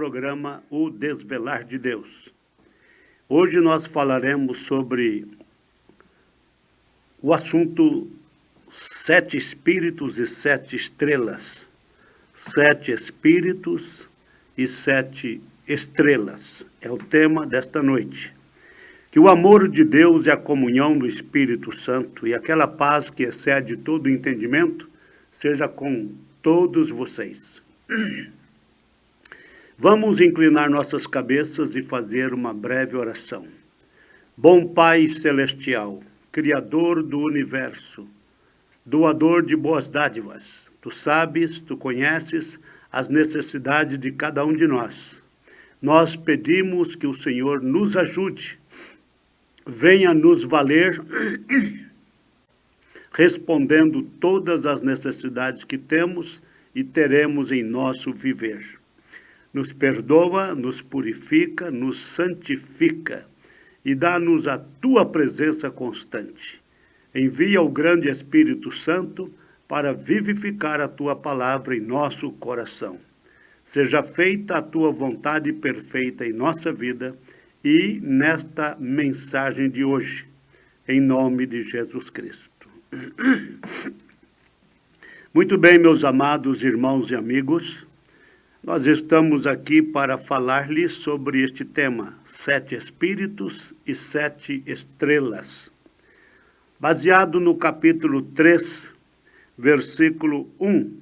programa O Desvelar de Deus. Hoje nós falaremos sobre o assunto 7 Espíritos e 7 Estrelas. 7 Espíritos e 7 Estrelas é o tema desta noite. Que o amor de Deus e a comunhão do Espírito Santo e aquela paz que excede todo o entendimento seja com todos vocês. Vamos inclinar nossas cabeças e fazer uma breve oração. Bom Pai Celestial, Criador do Universo, doador de boas dádivas, Tu sabes, Tu conheces as necessidades de cada um de nós. Nós pedimos que o Senhor nos ajude, venha nos valer, respondendo todas as necessidades que temos e teremos em nosso viver. Nos perdoa, nos purifica, nos santifica e dá-nos a Tua presença constante. Envia o grande Espírito Santo para vivificar a Tua palavra em nosso coração. Seja feita a Tua vontade perfeita em nossa vida e nesta mensagem de hoje, em nome de Jesus Cristo. Muito bem, meus amados irmãos e amigos, nós estamos aqui para falar-lhes sobre este tema, 7 Espíritos e 7 Estrelas. Baseado no capítulo 3, versículo 1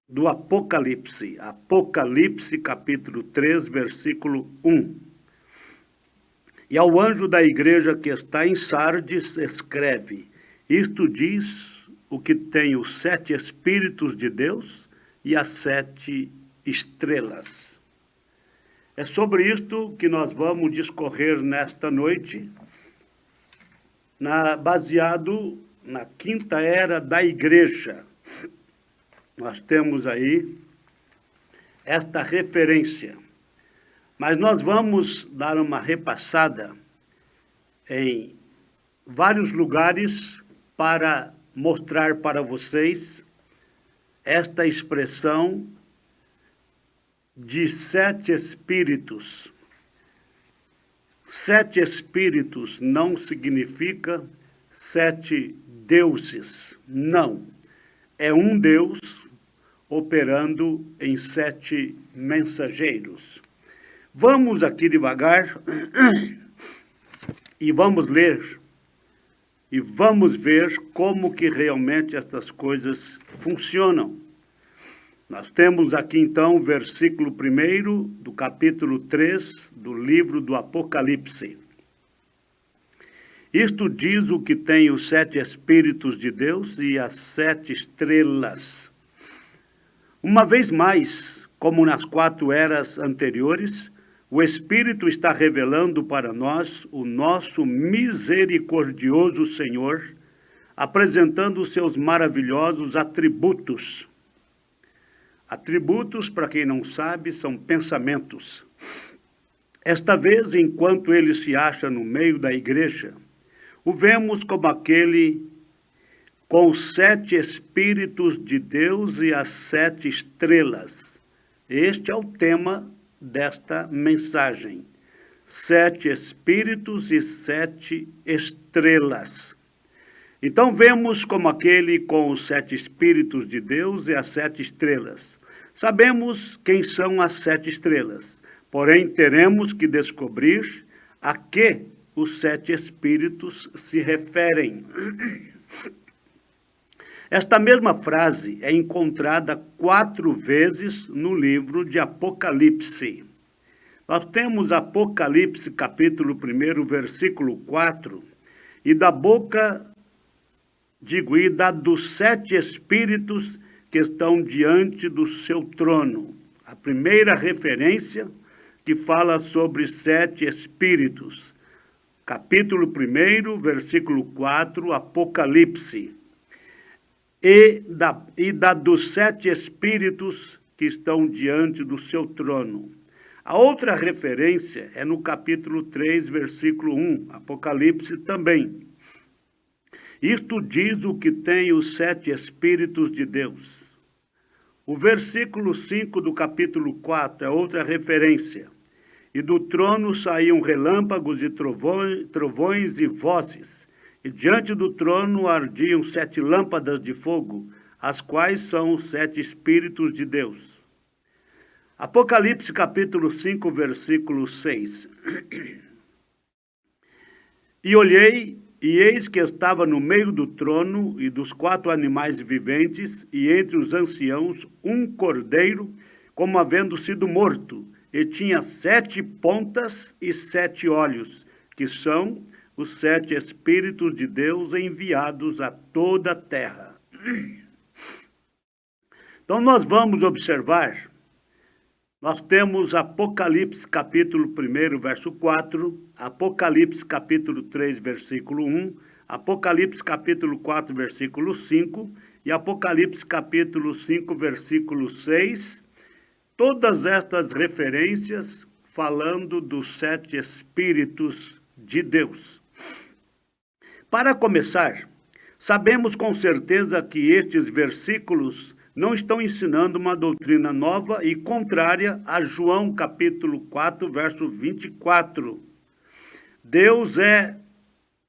do Apocalipse. Apocalipse, capítulo 3, versículo 1. E ao anjo da igreja que está em Sardes, escreve: Isto diz o que tem os 7 Espíritos de Deus e as 7 estrelas. É sobre isto que nós vamos discorrer nesta noite, baseado na quinta era da igreja. Nós temos aí esta referência. Mas nós vamos dar uma repassada em vários lugares para mostrar para vocês esta expressão de 7 espíritos. 7 espíritos não significa 7 deuses, não. É um Deus operando em 7 mensageiros. Vamos aqui devagar e vamos ler e vamos ver como que realmente estas coisas funcionam. Nós temos aqui então o versículo 1 do capítulo 3 do livro do Apocalipse. Isto diz o que tem os 7 Espíritos de Deus e as 7 estrelas. Uma vez mais, como nas 4 eras anteriores, o Espírito está revelando para nós o nosso misericordioso Senhor, apresentando os seus maravilhosos atributos. Atributos, para quem não sabe, são pensamentos. Esta vez, enquanto ele se acha no meio da igreja, o vemos como aquele com os 7 Espíritos de Deus e as 7 estrelas. Este é o tema desta mensagem. 7 Espíritos e 7 estrelas. Então vemos como aquele com os 7 Espíritos de Deus e as 7 estrelas. Sabemos quem são as 7 estrelas, porém teremos que descobrir a que os 7 Espíritos se referem. Esta mesma frase é encontrada 4 vezes no livro de Apocalipse. Nós temos Apocalipse, capítulo 1, versículo 4, e da dos 7 Espíritos que estão diante do seu trono. A primeira referência que fala sobre 7 Espíritos. Capítulo 1, versículo 4, Apocalipse. E dos 7 Espíritos que estão diante do seu trono. A outra referência é no capítulo 3, versículo 1, Apocalipse também. Isto diz o que tem os 7 Espíritos de Deus. O versículo 5 do capítulo 4 é outra referência. E do trono saíam relâmpagos e trovões e vozes, e diante do trono ardiam 7 lâmpadas de fogo, as quais são os 7 Espíritos de Deus. Apocalipse capítulo 5, versículo 6. E olhei, e eis que estava no meio do trono e dos 4 animais viventes, e entre os anciãos, um cordeiro, como havendo sido morto, e tinha 7 pontas e 7 olhos, que são os 7 Espíritos de Deus enviados a toda a terra. Então nós vamos observar, nós temos Apocalipse capítulo 1, verso 4, Apocalipse capítulo 3, versículo 1, Apocalipse capítulo 4, versículo 5 e Apocalipse capítulo 5, versículo 6, todas estas referências falando dos 7 Espíritos de Deus. Para começar, sabemos com certeza que estes versículos não estão ensinando uma doutrina nova e contrária a João capítulo 4, verso 24. Deus é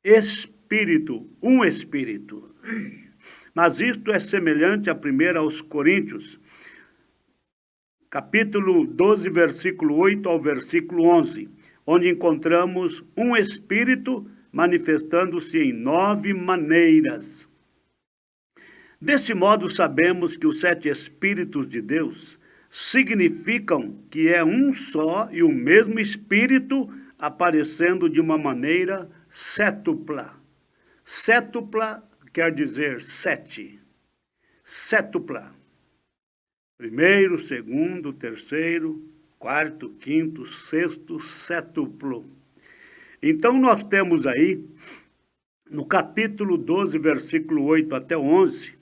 Espírito, um Espírito. Mas isto é semelhante a 1 aos Coríntios, capítulo 12, versículo 8 ao versículo 11, onde encontramos um Espírito manifestando-se em 9 maneiras. Desse modo, sabemos que os 7 Espíritos de Deus significam que é um só e o mesmo Espírito aparecendo de uma maneira sétupla. Sétupla quer dizer 7. Sétupla. Primeiro, segundo, terceiro, quarto, quinto, sexto, sétuplo. Então, nós temos aí, no capítulo 12, versículo 8 até 11,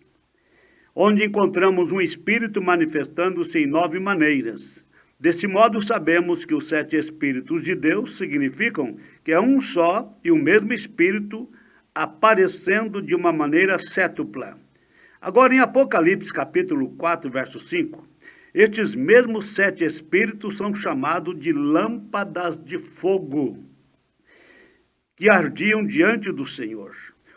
onde encontramos um Espírito manifestando-se em 9 maneiras. Desse modo, sabemos que os 7 Espíritos de Deus significam que é um só e o mesmo Espírito aparecendo de uma maneira sétupla. Agora, em Apocalipse, capítulo 4, verso 5, estes mesmos 7 Espíritos são chamados de lâmpadas de fogo, que ardiam diante do Senhor.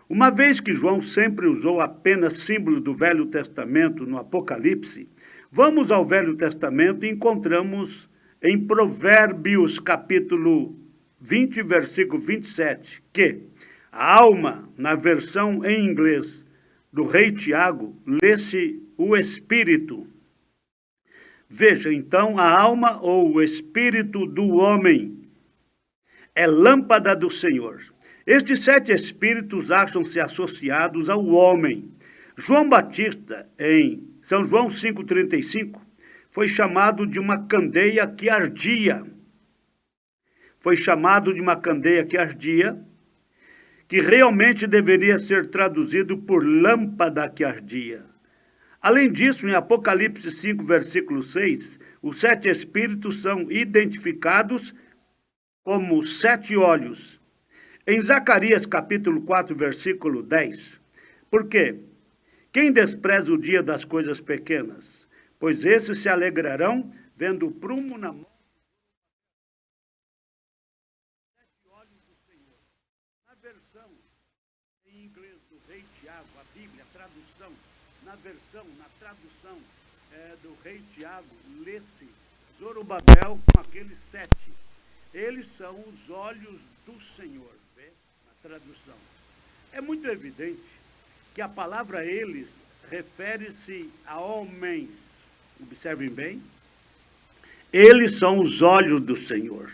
Uma vez que João sempre usou apenas símbolos do Velho Testamento no Apocalipse, vamos ao Velho Testamento e encontramos em Provérbios, capítulo 20, versículo 27, que a alma, na versão em inglês do rei Tiago, lê-se o Espírito. Veja, então, a alma ou o Espírito do homem é lâmpada do Senhor. Estes 7 Espíritos acham-se associados ao homem. João Batista, em São João 5,35, foi chamado de uma candeia que ardia. Foi chamado de uma candeia que ardia, que realmente deveria ser traduzido por lâmpada que ardia. Além disso, em Apocalipse 5, versículo 6, os 7 Espíritos são identificados como 7 olhos. Em Zacarias, capítulo 4, versículo 10, por quê? Quem despreza o dia das coisas pequenas? Pois esses se alegrarão vendo o prumo na mão. 7 olhos do Senhor. Na versão em inglês do rei Tiago, a Bíblia, a tradução, na tradução do rei Tiago, lê-se Zorobabel com aqueles 7. Eles são os olhos do Senhor, vê? Na tradução. É muito evidente que a palavra eles refere-se a homens. Observem bem. Eles são os olhos do Senhor.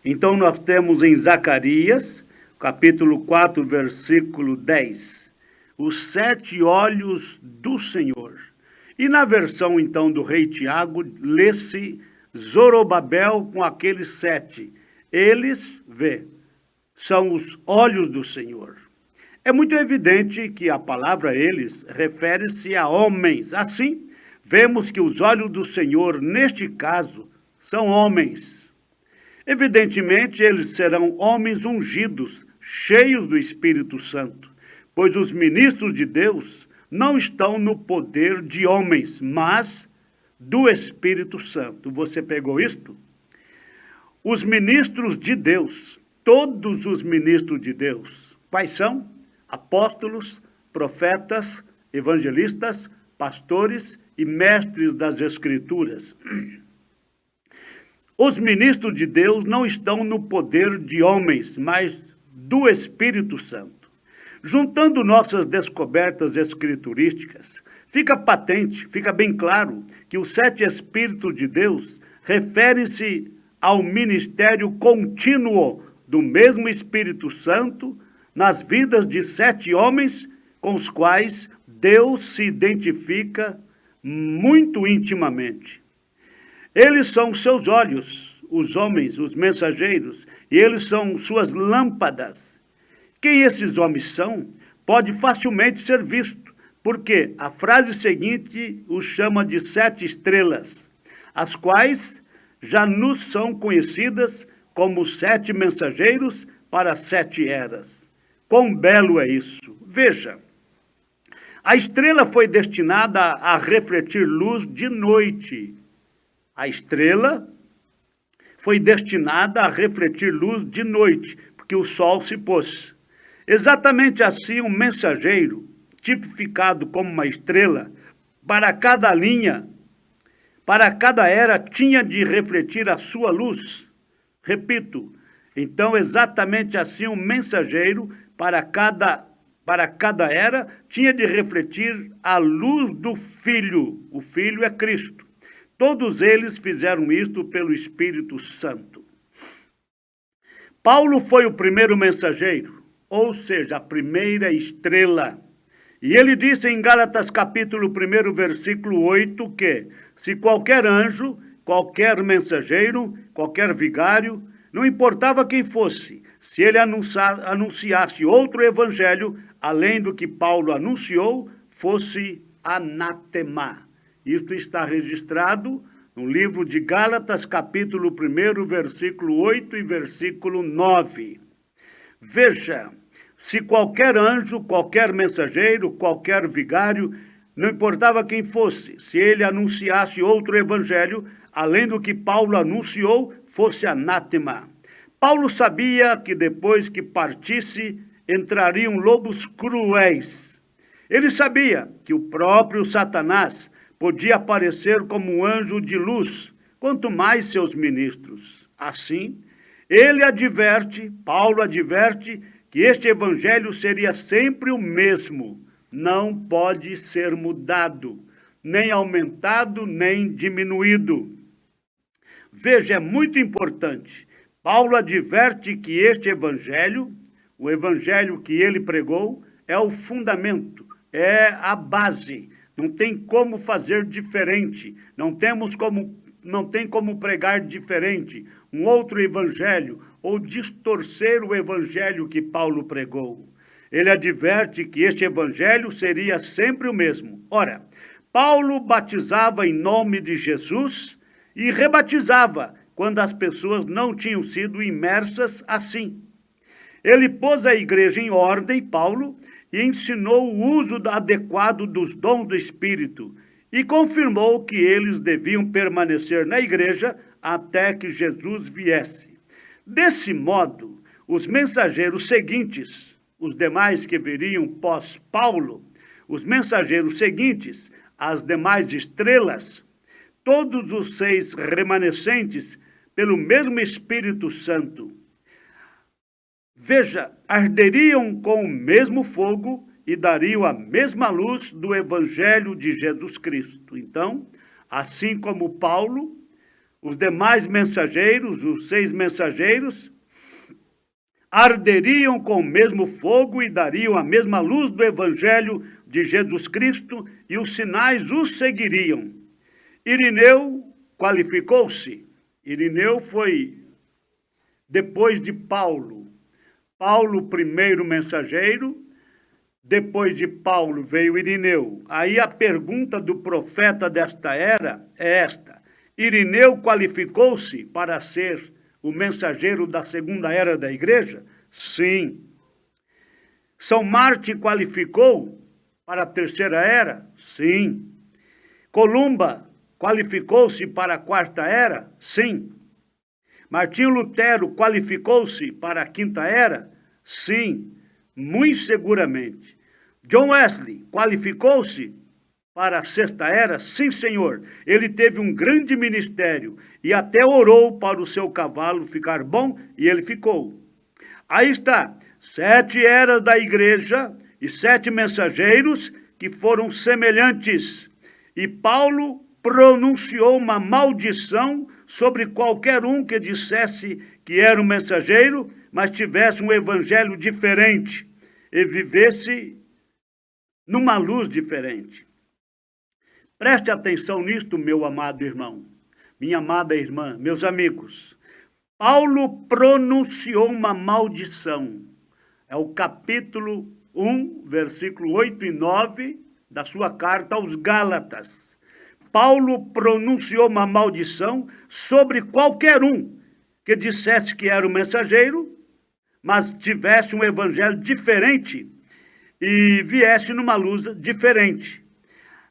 Então nós temos em Zacarias, capítulo 4, versículo 10, os 7 olhos do Senhor. E na versão então do rei Tiago, lê-se Zorobabel com aqueles 7. Eles, vê, são os olhos do Senhor. É muito evidente que a palavra eles refere-se a homens. Assim, vemos que os olhos do Senhor, neste caso, são homens. Evidentemente, eles serão homens ungidos, cheios do Espírito Santo, pois os ministros de Deus não estão no poder de homens, mas do Espírito Santo. Você pegou isto? Os ministros de Deus, todos os ministros de Deus, quais são? Apóstolos, profetas, evangelistas, pastores e mestres das Escrituras. Os ministros de Deus não estão no poder de homens, mas do Espírito Santo. Juntando nossas descobertas escriturísticas, fica patente, fica bem claro que os 7 Espíritos de Deus referem-se ao ministério contínuo do mesmo Espírito Santo nas vidas de 7 homens com os quais Deus se identifica muito intimamente. Eles são seus olhos, os homens, os mensageiros, e eles são suas lâmpadas. Quem esses homens são pode facilmente ser visto, porque a frase seguinte os chama de 7 estrelas, as quais já nos são conhecidas como 7 mensageiros para 7 eras. Quão belo é isso! Veja, a estrela foi destinada a refletir luz de noite. A estrela foi destinada a refletir luz de noite, porque o sol se pôs. Exatamente assim, um mensageiro, tipificado como uma estrela, para cada linha, para cada era, tinha de refletir a sua luz. Repito, então, exatamente assim, um mensageiro, para cada era, tinha de refletir a luz do Filho. O Filho é Cristo. Todos eles fizeram isto pelo Espírito Santo. Paulo foi o primeiro mensageiro, ou seja, a primeira estrela. E ele disse em Gálatas capítulo 1, versículo 8, que se qualquer anjo, qualquer mensageiro, qualquer vigário, não importava quem fosse, se ele anunciasse outro evangelho, além do que Paulo anunciou, fosse anátema. Isto está registrado no livro de Gálatas, capítulo 1, versículo 8 e versículo 9. Veja, se qualquer anjo, qualquer mensageiro, qualquer vigário, não importava quem fosse, se ele anunciasse outro evangelho, além do que Paulo anunciou, fosse anátema. Paulo sabia que depois que partisse, entrariam lobos cruéis. Ele sabia que o próprio Satanás podia aparecer como um anjo de luz, quanto mais seus ministros. Assim, Paulo adverte, que este evangelho seria sempre o mesmo, não pode ser mudado, nem aumentado, nem diminuído. Veja, é muito importante. Paulo adverte que este evangelho, o evangelho que ele pregou, é o fundamento, é a base. Não tem como fazer diferente, não tem como pregar diferente um outro evangelho ou distorcer o evangelho que Paulo pregou. Ele adverte que este evangelho seria sempre o mesmo. Ora, Paulo batizava em nome de Jesus e rebatizava quando as pessoas não tinham sido imersas assim. Ele pôs a igreja em ordem, Paulo, e ensinou o uso adequado dos dons do Espírito e confirmou que eles deviam permanecer na igreja até que Jesus viesse. Desse modo, os mensageiros seguintes, os demais que viriam pós-Paulo, os mensageiros seguintes, as demais estrelas, todos os 6 remanescentes, pelo mesmo Espírito Santo, veja, arderiam com o mesmo fogo e dariam a mesma luz do Evangelho de Jesus Cristo. Então, assim como Paulo, os demais mensageiros, os 6 mensageiros, arderiam com o mesmo fogo e dariam a mesma luz do Evangelho de Jesus Cristo, e os sinais os seguiriam. Irineu qualificou-se. Irineu foi depois de Paulo. Paulo, primeiro mensageiro, depois de Paulo veio Irineu. Aí a pergunta do profeta desta era é esta: Irineu qualificou-se para ser o mensageiro da segunda era da igreja? Sim. São Martin qualificou para a terceira era? Sim. Columba qualificou-se para a quarta era? Sim. Martinho Lutero qualificou-se para a quinta era? Sim, muito seguramente. John Wesley qualificou-se para a sexta era? Sim, senhor. Ele teve um grande ministério e até orou para o seu cavalo ficar bom e ele ficou. Aí está, 7 eras da igreja e 7 mensageiros que foram semelhantes. E Paulo pronunciou uma maldição sobre qualquer um que dissesse que era um mensageiro, mas tivesse um evangelho diferente e vivesse numa luz diferente. Preste atenção nisto, meu amado irmão, minha amada irmã, meus amigos. Paulo pronunciou uma maldição. É o capítulo 1, versículo 8 e 9 da sua carta aos Gálatas. Paulo pronunciou uma maldição sobre qualquer um que dissesse que era um mensageiro, mas tivesse um evangelho diferente e viesse numa luz diferente.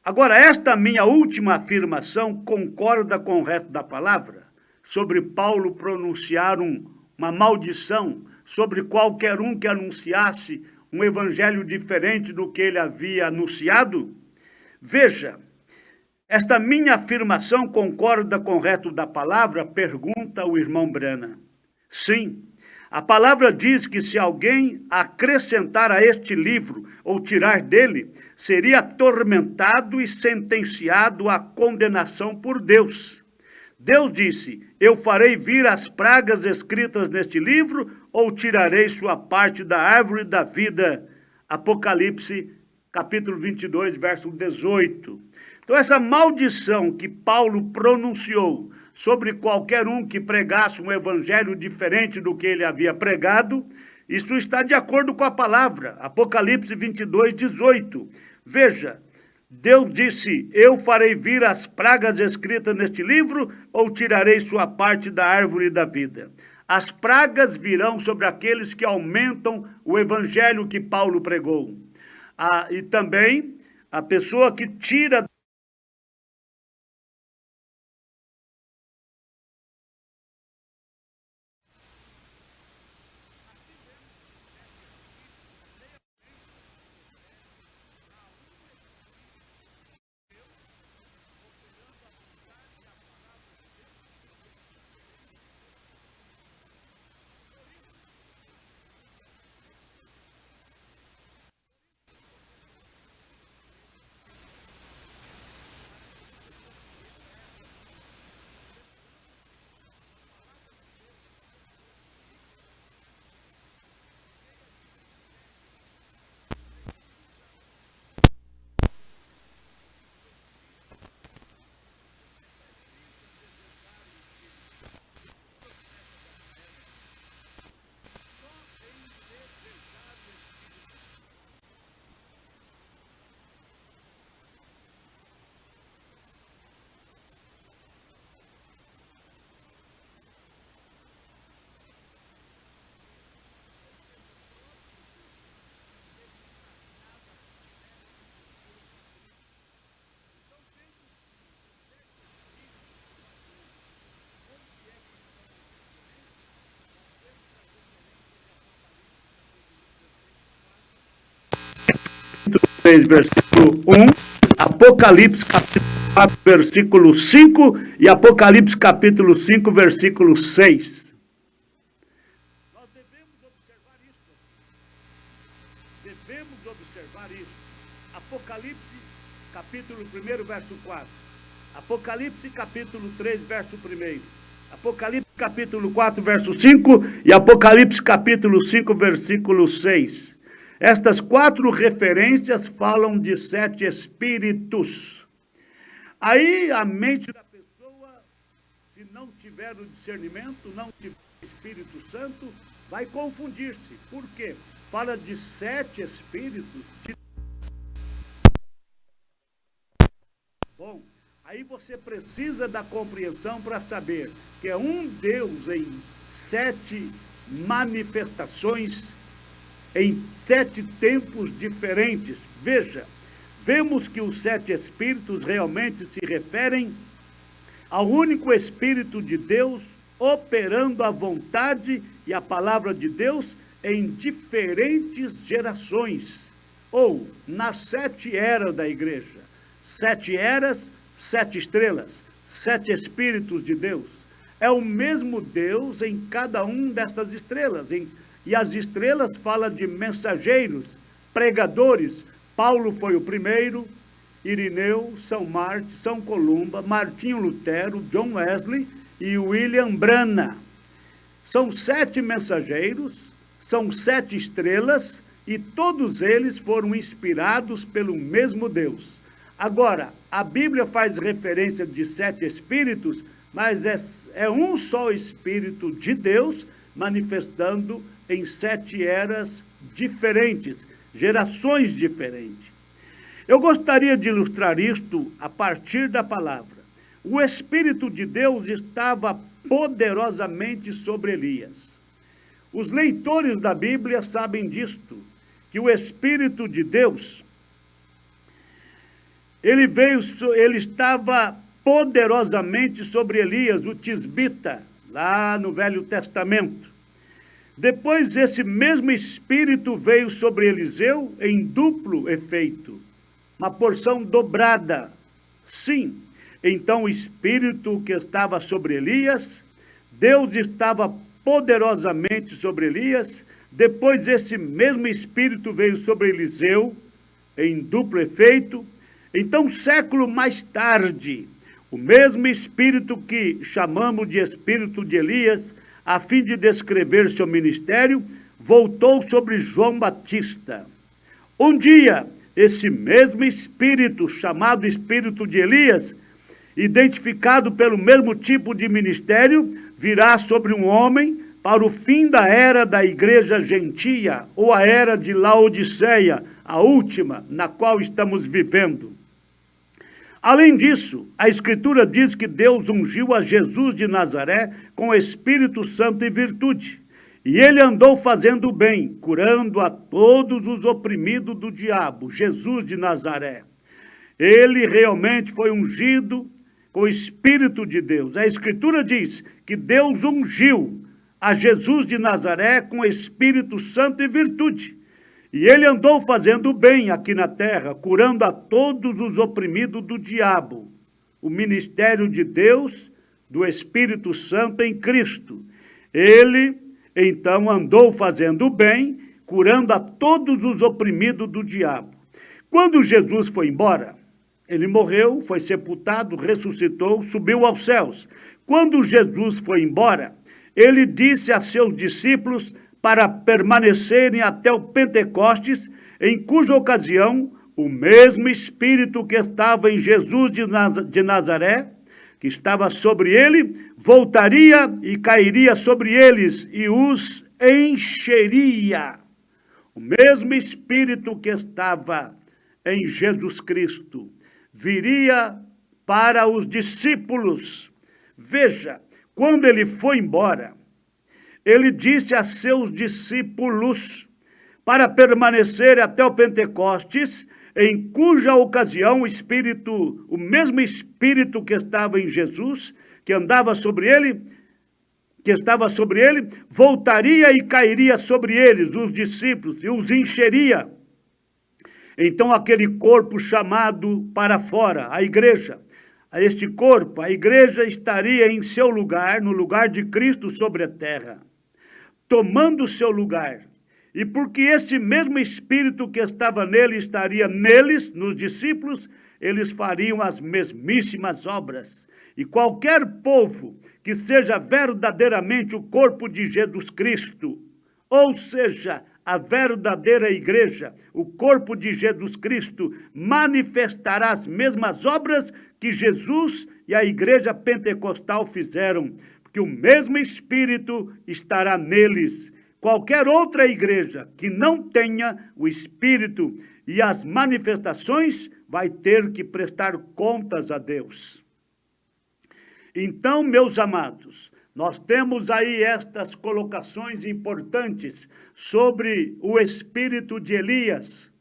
Agora, esta minha última afirmação concorda com o resto da palavra, sobre Paulo pronunciar uma maldição sobre qualquer um que anunciasse um evangelho diferente do que ele havia anunciado? Veja, esta minha afirmação concorda com o resto da palavra? Pergunta o irmão Brana. Sim. A palavra diz que se alguém acrescentar a este livro ou tirar dele, seria atormentado e sentenciado à condenação por Deus. Deus disse, eu farei vir as pragas escritas neste livro ou tirarei sua parte da árvore da vida. Apocalipse, capítulo 22, verso 18. Então, essa maldição que Paulo pronunciou sobre qualquer um que pregasse um evangelho diferente do que ele havia pregado, isso está de acordo com a palavra, Apocalipse 22, 18. Veja, Deus disse, eu farei vir as pragas escritas neste livro ou tirarei sua parte da árvore da vida. As pragas virão sobre aqueles que aumentam o evangelho que Paulo pregou. E também a pessoa que tira versículo 1, Apocalipse capítulo 4, versículo 5 e Apocalipse capítulo 5, versículo 6. Nós devemos observar isso. Devemos observar isso. Apocalipse capítulo 1, verso 4. Apocalipse capítulo 3, verso 1. Apocalipse capítulo 4, verso 5 e Apocalipse capítulo 5, versículo 6. Estas 4 referências falam de 7 espíritos. Aí a mente da pessoa, se não tiver o discernimento, não tiver o Espírito Santo, vai confundir-se. Por quê? Fala de 7 espíritos. Bom, aí você precisa da compreensão para saber que é um Deus em 7 manifestações, em 7 tempos diferentes. Veja, vemos que os 7 espíritos realmente se referem ao único Espírito de Deus, operando a vontade e a palavra de Deus em diferentes gerações, ou nas 7 eras da igreja. 7 eras, 7 estrelas, 7 Espíritos de Deus. É o mesmo Deus em cada um destas estrelas. E as estrelas falam de mensageiros, pregadores. Paulo foi o primeiro, Irineu, São Martin, São Columba, Martinho Lutero, John Wesley e William Branham. São 7 mensageiros, são 7 estrelas, e todos eles foram inspirados pelo mesmo Deus. Agora, a Bíblia faz referência de 7 espíritos, mas é um só Espírito de Deus manifestando em 7 eras diferentes, gerações diferentes. Eu gostaria de ilustrar isto a partir da palavra. O Espírito de Deus estava poderosamente sobre Elias. Os leitores da Bíblia sabem disto, que o Espírito de Deus, ele estava poderosamente sobre Elias, o tisbita, lá no Velho Testamento. Depois, esse mesmo Espírito veio sobre Eliseu em duplo efeito, uma porção dobrada. Sim, então o Espírito que estava sobre Elias, Deus estava poderosamente sobre Elias. Depois esse mesmo Espírito veio sobre Eliseu, em duplo efeito. Então, século mais tarde, o mesmo Espírito que chamamos de Espírito de Elias, a fim de descrever seu ministério, voltou sobre João Batista. Um dia, esse mesmo Espírito, chamado Espírito de Elias, identificado pelo mesmo tipo de ministério, virá sobre um homem para o fim da era da igreja gentia, ou a era de Laodiceia, a última na qual estamos vivendo. Além disso, a Escritura diz que Deus ungiu a Jesus de Nazaré com o Espírito Santo e virtude, e ele andou fazendo o bem, curando a todos os oprimidos do diabo, Jesus de Nazaré. Ele realmente foi ungido com o Espírito de Deus. A Escritura diz que Deus ungiu a Jesus de Nazaré com o Espírito Santo e virtude. E ele andou fazendo o bem aqui na terra, curando a todos os oprimidos do diabo. O ministério de Deus, do Espírito Santo em Cristo. Ele, então, andou fazendo o bem, curando a todos os oprimidos do diabo. Quando Jesus foi embora, ele morreu, foi sepultado, ressuscitou, subiu aos céus. Quando Jesus foi embora, ele disse a seus discípulos para permanecerem até o Pentecostes, em cuja ocasião o mesmo Espírito que estava em Jesus de Nazaré, que estava sobre ele, voltaria e cairia sobre eles e os encheria. O mesmo Espírito que estava em Jesus Cristo viria para os discípulos. Veja, quando ele foi embora, ele disse a seus discípulos para permanecer até o Pentecostes, em cuja ocasião o mesmo Espírito que estava em Jesus, que andava sobre ele, que estava sobre ele, voltaria e cairia sobre eles, os discípulos, e os encheria. Então aquele corpo chamado para fora, a igreja, este corpo, a igreja estaria em seu lugar, no lugar de Cristo sobre a terra, tomando seu lugar. E porque esse mesmo Espírito que estava nele estaria neles, nos discípulos, eles fariam as mesmíssimas obras. E qualquer povo que seja verdadeiramente o corpo de Jesus Cristo, ou seja, a verdadeira igreja, o corpo de Jesus Cristo, manifestará as mesmas obras que Jesus e a igreja pentecostal fizeram, porque o mesmo Espírito estará neles. Qualquer outra igreja que não tenha o Espírito e as manifestações vai ter que prestar contas a Deus. Então, meus amados, nós temos aí estas colocações importantes sobre o Espírito de Elias.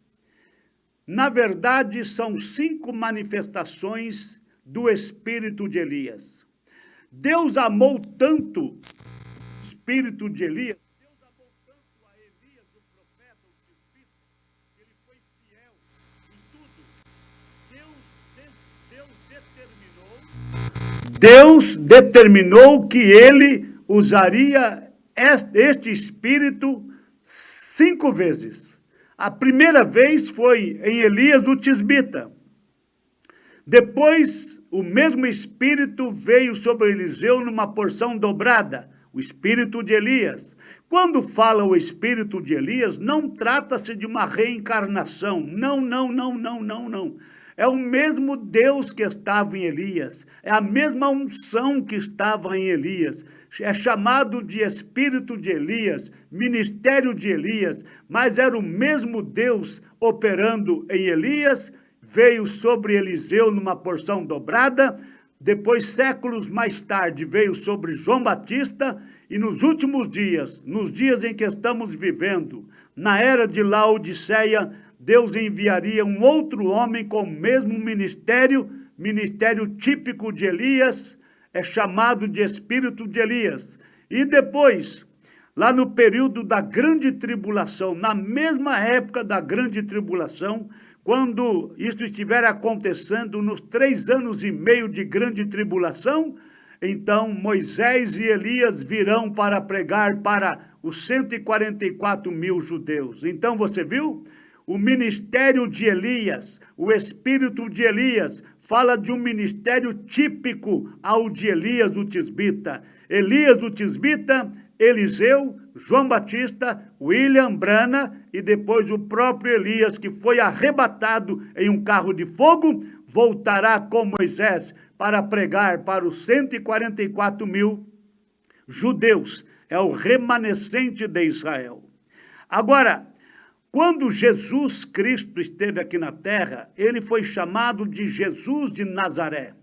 Na verdade, são 5 manifestações do Espírito de Elias. Deus amou tanto o espírito de Elias, Deus amou tanto a Elias, o profeta, o tisbita, que ele foi fiel em tudo. Deus determinou que ele usaria este espírito 5 vezes. A primeira vez foi em Elias, o tisbita. Depois, o mesmo espírito veio sobre Eliseu numa porção dobrada, o espírito de Elias. Quando fala o espírito de Elias, não trata-se de uma reencarnação. Não. É o mesmo Deus que estava em Elias. É a mesma unção que estava em Elias. É chamado de espírito de Elias, ministério de Elias, mas era o mesmo Deus operando em Elias, veio sobre Eliseu numa porção dobrada, depois, séculos mais tarde, veio sobre João Batista, e nos últimos dias, nos dias em que estamos vivendo, na era de Laodiceia, Deus enviaria um outro homem com o mesmo ministério típico de Elias, é chamado de espírito de Elias. E depois, lá no período da grande tribulação, na mesma época da grande tribulação, quando isso estiver acontecendo nos 3 anos e meio de grande tribulação, então Moisés e Elias virão para pregar para os 144 mil judeus. Então você viu? O ministério de Elias, o espírito de Elias, fala de um ministério típico ao de Elias, o tisbita. Elias, o tisbita, Eliseu, João Batista, William Branham e depois o próprio Elias, que foi arrebatado em um carro de fogo, voltará com Moisés para pregar para os 144 mil judeus. É o remanescente de Israel. Agora, quando Jesus Cristo esteve aqui na terra, ele foi chamado de Jesus de Nazaré.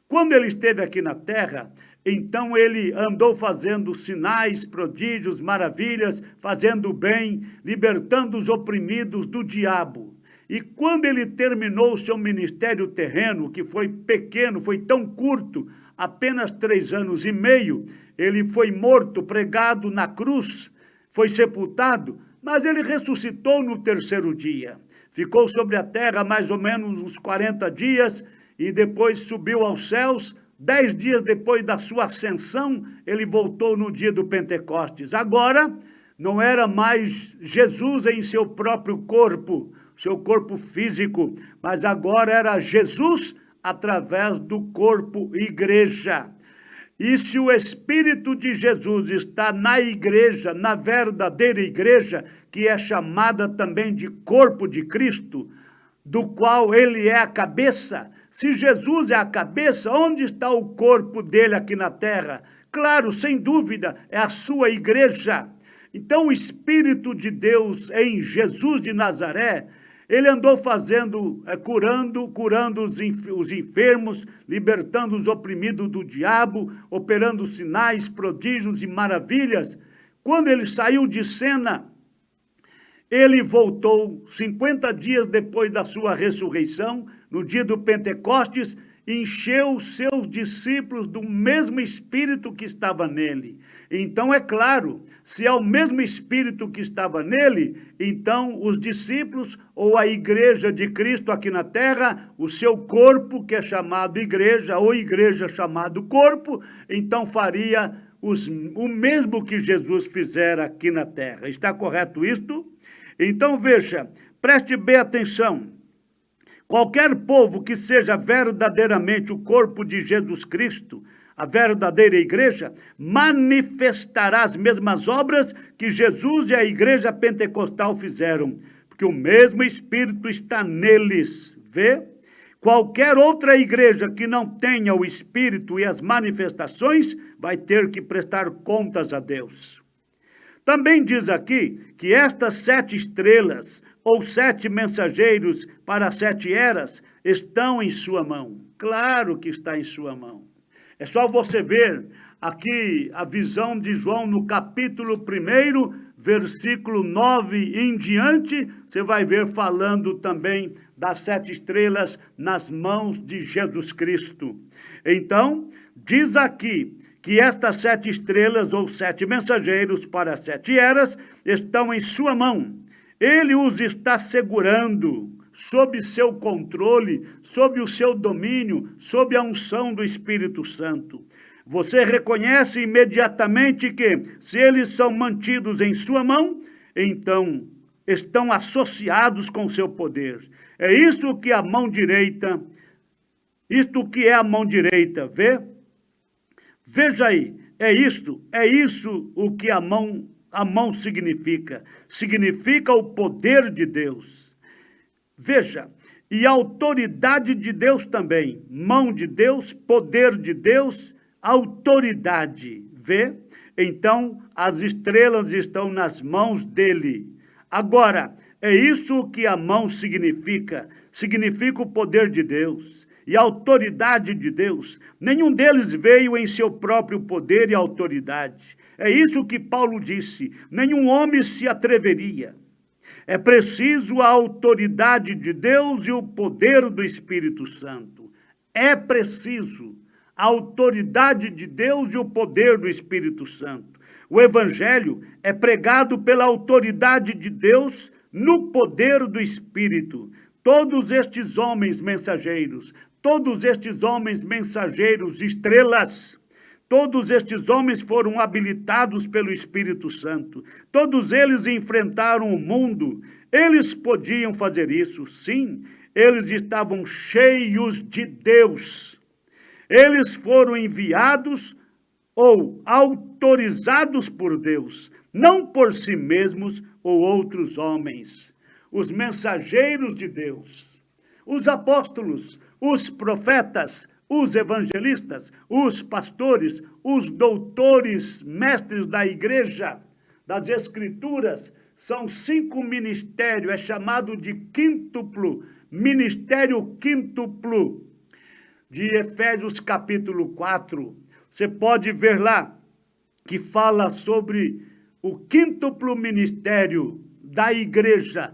Quando ele esteve aqui na terra, então ele andou fazendo sinais, prodígios, maravilhas, fazendo bem, libertando os oprimidos do diabo. E quando ele terminou o seu ministério terreno, que foi pequeno, foi tão curto, apenas 3 anos e meio, ele foi morto, pregado na cruz, foi sepultado, mas ele ressuscitou no 3º dia. Ficou sobre a terra mais ou menos uns 40 dias e depois subiu aos céus. 10 dias depois da sua ascensão, ele voltou no dia do Pentecostes. Agora, não era mais Jesus em seu próprio corpo, seu corpo físico, mas agora era Jesus através do corpo igreja. E se o Espírito de Jesus está na igreja, na verdadeira igreja, que é chamada também de corpo de Cristo, do qual ele é a cabeça, se Jesus é a cabeça, onde está o corpo dele aqui na terra? Claro, sem dúvida, é a sua igreja. Então, o Espírito de Deus em Jesus de Nazaré, ele andou fazendo, curando os enfermos, libertando os oprimidos do diabo, operando sinais, prodígios e maravilhas. Quando ele saiu de cena, ele voltou 50 dias depois da sua ressurreição, no dia do Pentecostes, encheu os seus discípulos do mesmo Espírito que estava nele. Então, é claro, se é o mesmo Espírito que estava nele, então os discípulos ou a igreja de Cristo aqui na terra, o seu corpo, que é chamado igreja, ou igreja chamado corpo, então faria o mesmo que Jesus fizera aqui na terra. Está correto isto? Então, veja, preste bem atenção. Qualquer povo que seja verdadeiramente o corpo de Jesus Cristo, a verdadeira igreja, manifestará as mesmas obras que Jesus e a igreja pentecostal fizeram, porque o mesmo Espírito está neles, vê? Qualquer outra igreja que não tenha o Espírito e as manifestações vai ter que prestar contas a Deus. Também diz aqui que estas 7 estrelas, ou 7 mensageiros para 7 eras, estão em sua mão. Claro que está em sua mão. É só você ver aqui a visão de João no capítulo 1, versículo 9 em diante, você vai ver falando também das 7 estrelas nas mãos de Jesus Cristo. Então, diz aqui que estas 7 estrelas ou 7 mensageiros para 7 eras estão em sua mão. Ele os está segurando sob seu controle, sob o seu domínio, sob a unção do Espírito Santo. Você reconhece imediatamente que, se eles são mantidos em sua mão, então estão associados com seu poder. É isso que a mão direita, isto que é a mão direita, vê? Veja aí, é isso o que a mão significa. Significa o poder de Deus. Veja, e a autoridade de Deus também. Mão de Deus, poder de Deus, autoridade. Vê? Então, as estrelas estão nas mãos dele. Agora, é isso que a mão significa. Significa o poder de Deus e a autoridade de Deus. Nenhum deles veio em seu próprio poder e autoridade. É isso que Paulo disse. Nenhum homem se atreveria. É preciso a autoridade de Deus e o poder do Espírito Santo. É preciso a autoridade de Deus e o poder do Espírito Santo. O Evangelho é pregado pela autoridade de Deus no poder do Espírito. Todos estes homens mensageiros, estrelas, todos estes homens foram habilitados pelo Espírito Santo. Todos eles enfrentaram o mundo. Eles podiam fazer isso, sim. Eles estavam cheios de Deus. Eles foram enviados ou autorizados por Deus, não por si mesmos ou outros homens. Os mensageiros de Deus, os apóstolos, os profetas, os evangelistas, os pastores, os doutores, mestres da igreja, das escrituras, são 5 ministérios, é chamado de quíntuplo, ministério quíntuplo, de Efésios capítulo 4. Você pode ver lá, que fala sobre o quíntuplo ministério da igreja,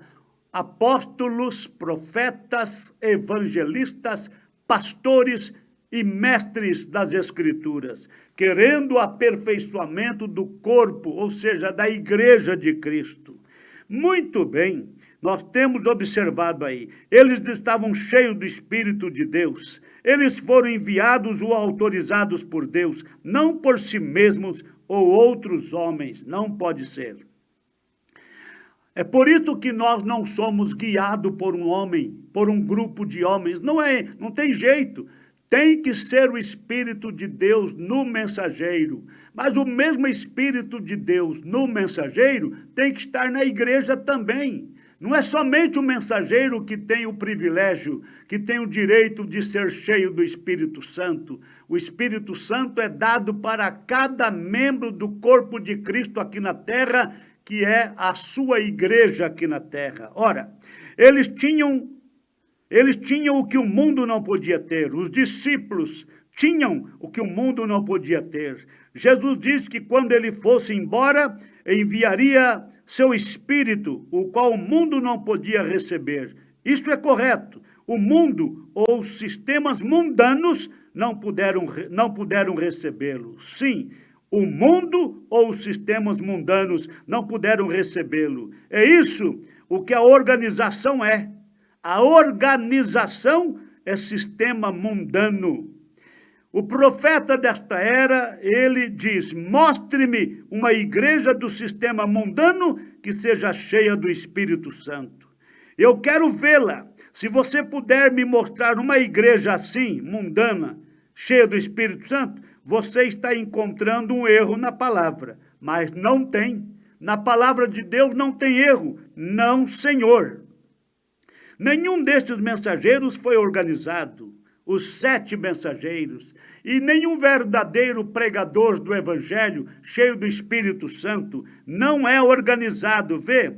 apóstolos, profetas, evangelistas, pastores e mestres das Escrituras, querendo o aperfeiçoamento do corpo, ou seja, da igreja de Cristo. Muito bem, nós temos observado aí, eles estavam cheios do Espírito de Deus, eles foram enviados ou autorizados por Deus, não por si mesmos ou outros homens, não pode ser. É por isso que nós não somos guiados por um homem, por um grupo de homens. Não tem jeito. Tem que ser o Espírito de Deus no mensageiro. Mas o mesmo Espírito de Deus no mensageiro tem que estar na igreja também. Não é somente o mensageiro que tem o privilégio, que tem o direito de ser cheio do Espírito Santo. O Espírito Santo é dado para cada membro do corpo de Cristo aqui na terra, que é a sua igreja aqui na terra. Ora, eles tinham o que o mundo não podia ter. Os discípulos tinham o que o mundo não podia ter. Jesus disse que quando ele fosse embora, enviaria seu Espírito, o qual o mundo não podia receber. Isso é correto. O mundo ou os sistemas mundanos não puderam recebê-lo. Sim, o mundo ou os sistemas mundanos não puderam recebê-lo. É isso o que a organização é. A organização é sistema mundano. O profeta desta era, ele diz, mostre-me uma igreja do sistema mundano que seja cheia do Espírito Santo. Eu quero vê-la. Se você puder me mostrar uma igreja assim, mundana, cheia do Espírito Santo, você está encontrando um erro na palavra, mas não tem. Na palavra de Deus não tem erro. Não, Senhor. Nenhum destes mensageiros foi organizado, os 7 mensageiros, e nenhum verdadeiro pregador do Evangelho, cheio do Espírito Santo, não é organizado, vê?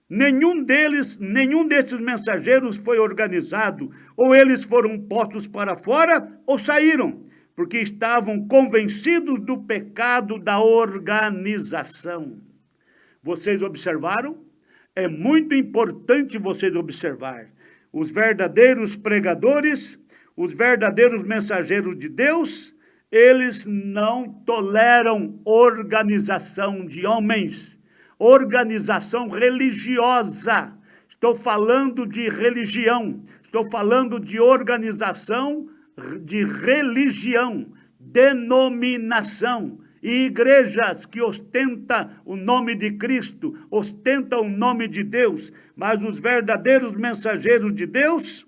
Nenhum desses mensageiros foi organizado, ou eles foram postos para fora, ou saíram, porque estavam convencidos do pecado da organização. Vocês observaram? É muito importante vocês observar. Os verdadeiros pregadores, os verdadeiros mensageiros de Deus, eles não toleram organização de homens, organização religiosa. Estou falando de religião, estou falando de organização de religião, denominação. E igrejas que ostentam o nome de Cristo, ostentam o nome de Deus, mas os verdadeiros mensageiros de Deus,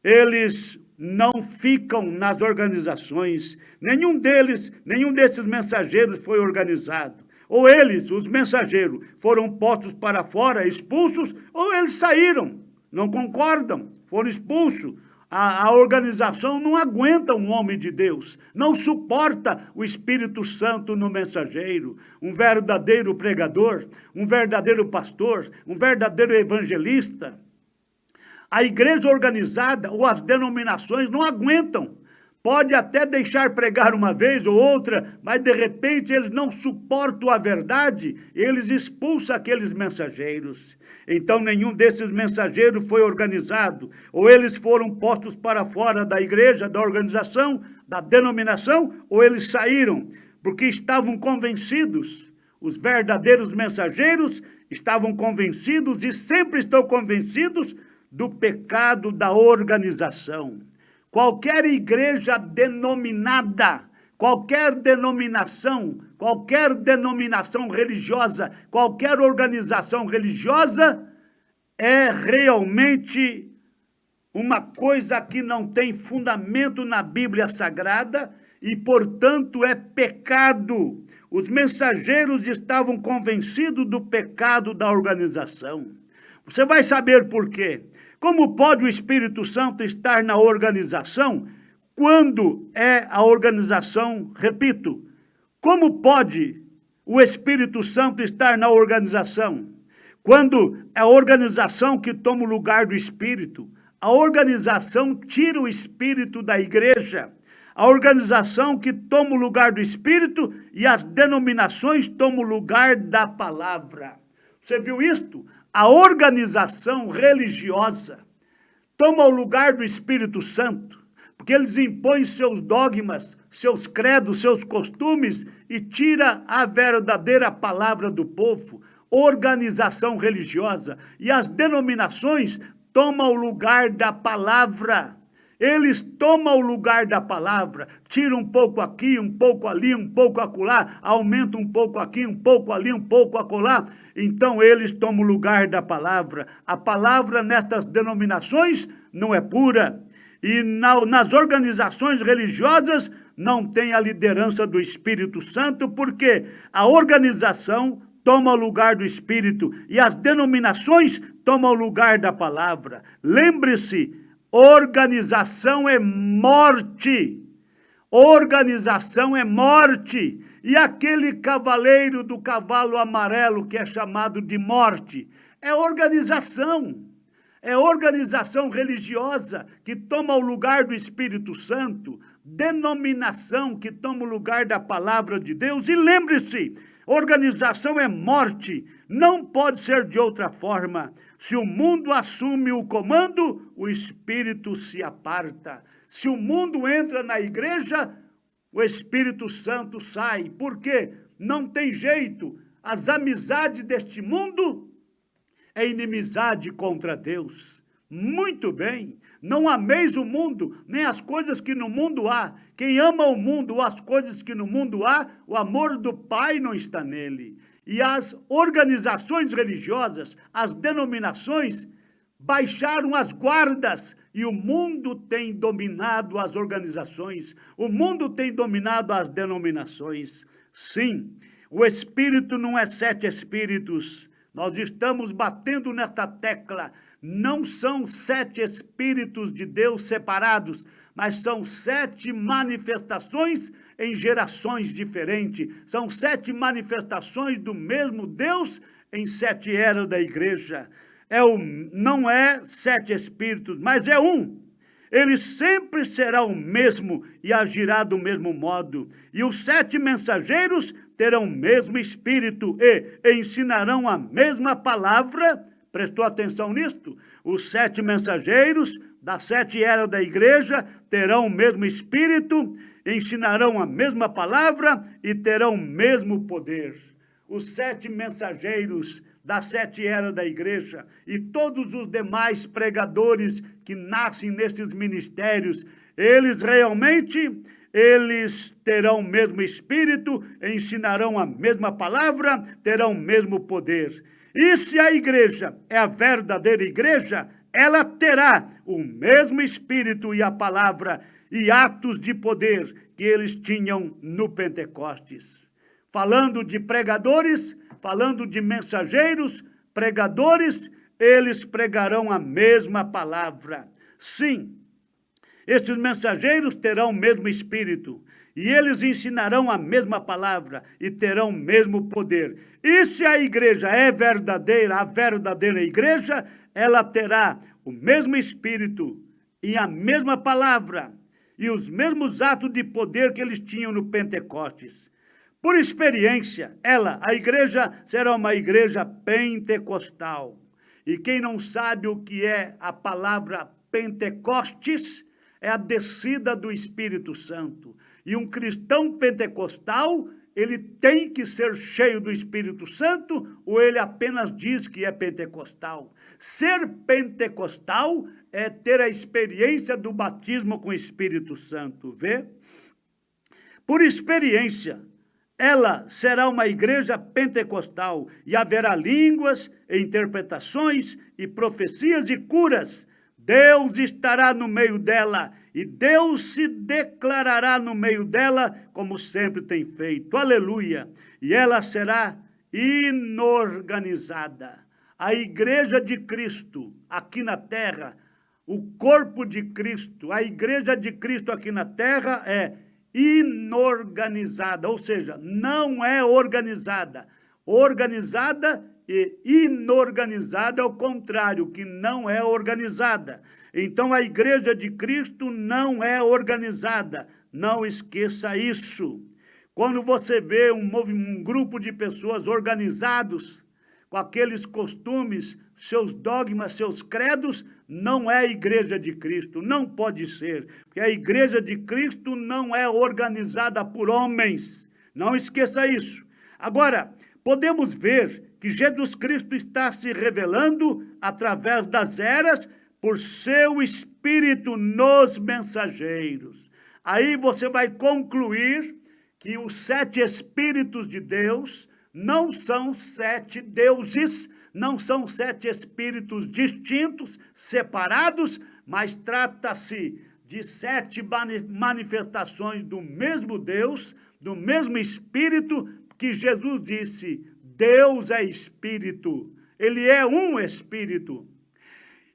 eles não ficam nas organizações. Nenhum desses mensageiros foi organizado. Ou eles, os mensageiros, foram postos para fora, expulsos, ou eles saíram, não concordam, foram expulsos. A organização não aguenta um homem de Deus, não suporta o Espírito Santo no mensageiro, um verdadeiro pregador, um verdadeiro pastor, um verdadeiro evangelista. A igreja organizada ou as denominações não aguentam. Pode até deixar pregar uma vez ou outra, mas de repente eles não suportam a verdade, eles expulsam aqueles mensageiros. Então nenhum desses mensageiros foi organizado, ou eles foram postos para fora da igreja, da organização, da denominação, ou eles saíram, porque estavam convencidos. Os verdadeiros mensageiros estavam convencidos e sempre estão convencidos do pecado da organização. Qualquer igreja denominada, qualquer denominação religiosa, qualquer organização religiosa é realmente uma coisa que não tem fundamento na Bíblia Sagrada e, portanto, é pecado. Os mensageiros estavam convencidos do pecado da organização. Você vai saber por quê. Como pode o Espírito Santo estar na organização quando é a organização, repito, como pode o Espírito Santo estar na organização quando é a organização que toma o lugar do Espírito? A organização tira o Espírito da igreja, a organização que toma o lugar do Espírito e as denominações tomam o lugar da palavra. Você viu isto? A organização religiosa toma o lugar do Espírito Santo, porque eles impõem seus dogmas, seus credos, seus costumes e tira a verdadeira palavra do povo. Organização religiosa. E as denominações tomam o lugar da palavra. Eles tomam o lugar da palavra, tiram um pouco aqui, um pouco ali, um pouco acolá, aumentam um pouco aqui, um pouco ali, um pouco acolá. Então eles tomam o lugar da palavra. A palavra nestas denominações não é pura. E nas organizações religiosas não tem a liderança do Espírito Santo, porque a organização toma o lugar do Espírito e as denominações tomam o lugar da palavra. Lembre-se, organização é morte. Organização é morte. E aquele cavaleiro do cavalo amarelo que é chamado de morte é organização. É organização religiosa que toma o lugar do Espírito Santo, denominação que toma o lugar da palavra de Deus. E lembre-se, organização é morte, não pode ser de outra forma. Se o mundo assume o comando, o Espírito se aparta. Se o mundo entra na igreja, o Espírito Santo sai. Por quê? Não tem jeito. As amizades deste mundo é inimizade contra Deus. Muito bem, não ameis o mundo, nem as coisas que no mundo há. Quem ama o mundo ou as coisas que no mundo há, o amor do Pai não está nele. E as organizações religiosas, as denominações, baixaram as guardas e o mundo tem dominado as organizações, o mundo tem dominado as denominações. Sim, o Espírito não é 7 espíritos. Nós estamos batendo nesta tecla. Não são 7 espíritos de Deus separados, mas são 7 manifestações em gerações diferentes. São 7 manifestações do mesmo Deus em 7 eras da igreja. Não é 7 espíritos, mas é um. Ele sempre será o mesmo e agirá do mesmo modo. E os 7 mensageiros terão o mesmo espírito e ensinarão a mesma palavra. Prestou atenção nisto? Os 7 mensageiros das 7 eras da igreja terão o mesmo espírito, ensinarão a mesma palavra e terão o mesmo poder. Os 7 mensageiros das 7 eras da igreja e todos os demais pregadores que nascem nesses ministérios, eles terão o mesmo espírito, ensinarão a mesma palavra, terão o mesmo poder. E se a igreja é a verdadeira igreja, ela terá o mesmo espírito e a palavra e atos de poder que eles tinham no Pentecostes. Falando de pregadores, falando de mensageiros, pregadores, eles pregarão a mesma palavra. Sim, esses mensageiros terão o mesmo espírito, e eles ensinarão a mesma palavra, e terão o mesmo poder. E se a igreja é verdadeira, a verdadeira igreja, ela terá o mesmo espírito, e a mesma palavra, e os mesmos atos de poder que eles tinham no Pentecostes. Por experiência, a igreja, será uma igreja pentecostal. E quem não sabe o que é a palavra Pentecostes, é a descida do Espírito Santo. E um cristão pentecostal, ele tem que ser cheio do Espírito Santo, ou ele apenas diz que é pentecostal? Ser pentecostal é ter a experiência do batismo com o Espírito Santo, vê? Por experiência, ela será uma igreja pentecostal e haverá línguas, interpretações e profecias e curas. Deus estará no meio dela e Deus se declarará no meio dela, como sempre tem feito. Aleluia! E ela será inorganizada. A igreja de Cristo aqui na terra, o corpo de Cristo, a igreja de Cristo aqui na terra é inorganizada, ou seja, não é organizada. Organizada e inorganizada é o contrário, que não é organizada. Então, a igreja de Cristo não é organizada. Não esqueça isso. Quando você vê um grupo de pessoas organizados, com aqueles costumes, seus dogmas, seus credos, não é a igreja de Cristo, não pode ser, porque a igreja de Cristo não é organizada por homens, não esqueça isso. Agora, podemos ver que Jesus Cristo está se revelando através das eras por seu Espírito nos mensageiros. Aí você vai concluir que os 7 Espíritos de Deus não são 7 deuses, não são 7 espíritos distintos, separados, mas trata-se de 7 manifestações do mesmo Deus, do mesmo Espírito, que Jesus disse, Deus é Espírito, Ele é um Espírito,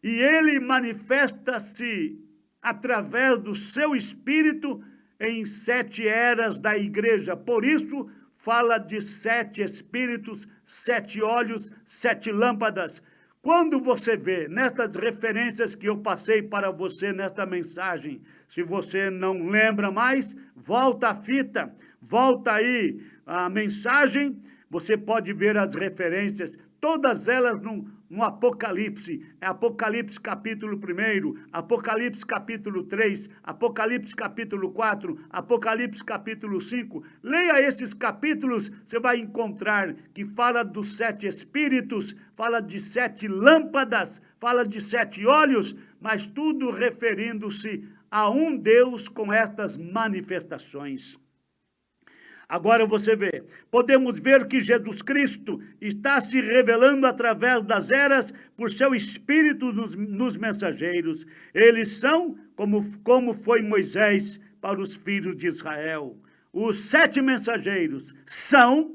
e Ele manifesta-se através do seu Espírito em 7 eras da igreja, por isso, fala de 7 espíritos, 7 olhos, 7 lâmpadas. Quando você vê nestas referências que eu passei para você nesta mensagem, se você não lembra mais, volta a fita, volta aí a mensagem, você pode ver as referências, todas elas no Apocalipse, Apocalipse capítulo 1, Apocalipse capítulo 3, Apocalipse capítulo 4, Apocalipse capítulo 5, leia esses capítulos, você vai encontrar que fala dos 7 espíritos, fala de 7 lâmpadas, fala de 7 olhos, mas tudo referindo-se a um Deus com estas manifestações. Agora você vê, podemos ver que Jesus Cristo está se revelando através das eras por seu Espírito nos mensageiros. Eles são como foi Moisés para os filhos de Israel. Os 7 mensageiros são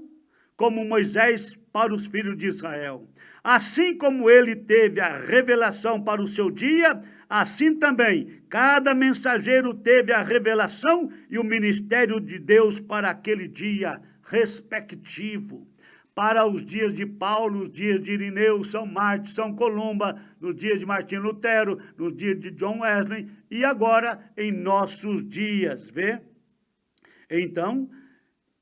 como Moisés para os filhos de Israel. Assim como ele teve a revelação para o seu dia, assim também, cada mensageiro teve a revelação e o ministério de Deus para aquele dia respectivo. Para os dias de Paulo, os dias de Irineu, São Martin, São Columba, nos dias de Martinho Lutero, nos dias de John Wesley e agora em nossos dias, vê? Então,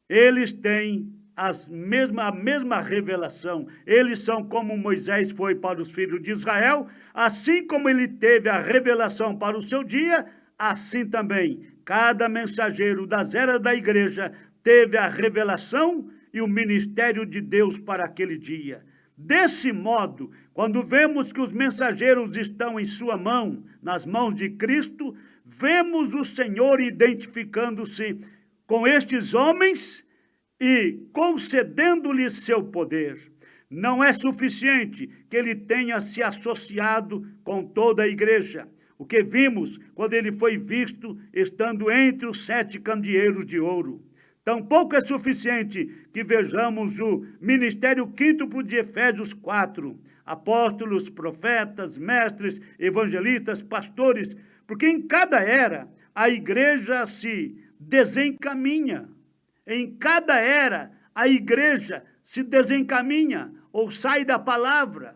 eles têm a mesma revelação. Eles são como Moisés foi para os filhos de Israel, assim como ele teve a revelação para o seu dia, assim também cada mensageiro das eras da igreja teve a revelação e o ministério de Deus para aquele dia. Desse modo, quando vemos que os mensageiros estão em sua mão, nas mãos de Cristo, vemos o Senhor identificando-se com estes homens e concedendo-lhes seu poder. Não é suficiente que ele tenha se associado com toda a igreja, o que vimos quando ele foi visto estando entre os 7 candeeiros de ouro. Tampouco é suficiente que vejamos o ministério quíntuplo de Efésios 4, apóstolos, profetas, mestres, evangelistas, pastores, porque em cada era a igreja se desencaminha. Em cada era a igreja se desencaminha ou sai da palavra,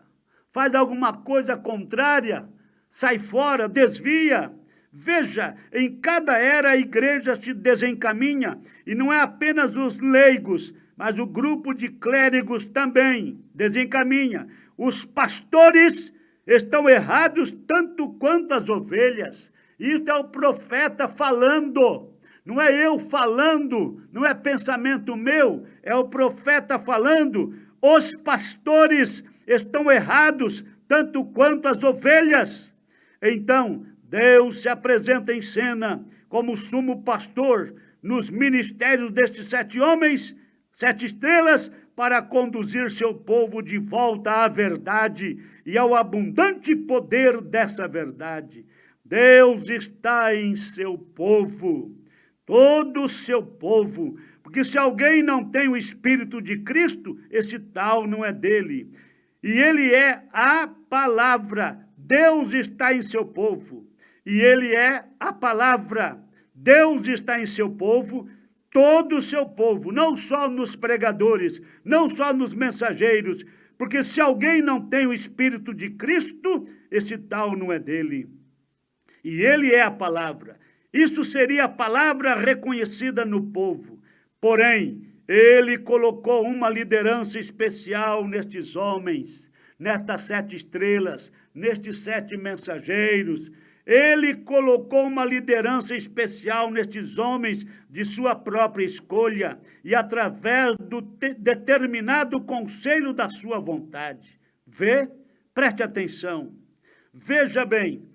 faz alguma coisa contrária, sai fora, desvia. Veja, em cada era a igreja se desencaminha, e não é apenas os leigos, mas o grupo de clérigos também desencaminha. Os pastores estão errados tanto quanto as ovelhas. Isso é o profeta falando, não é eu falando, não é pensamento meu, é o profeta falando. Os pastores estão errados tanto quanto as ovelhas. Então, Deus se apresenta em cena como sumo pastor nos ministérios destes 7 homens, 7 estrelas, para conduzir seu povo de volta à verdade e ao abundante poder dessa verdade. Deus está em seu povo, todo o seu povo, porque se alguém não tem o Espírito de Cristo, esse tal não é dele. E ele é a palavra. Deus está em seu povo. E ele é a palavra. Deus está em seu povo, todo o seu povo, não só nos pregadores, não só nos mensageiros, porque se alguém não tem o Espírito de Cristo, esse tal não é dele. E ele é a palavra. Isso seria a palavra reconhecida no povo. Porém, ele colocou uma liderança especial nestes homens, nestas 7 estrelas, nestes 7 mensageiros. Ele colocou uma liderança especial nestes homens de sua própria escolha e através do determinado conselho da sua vontade. Vê? Preste atenção. Veja bem,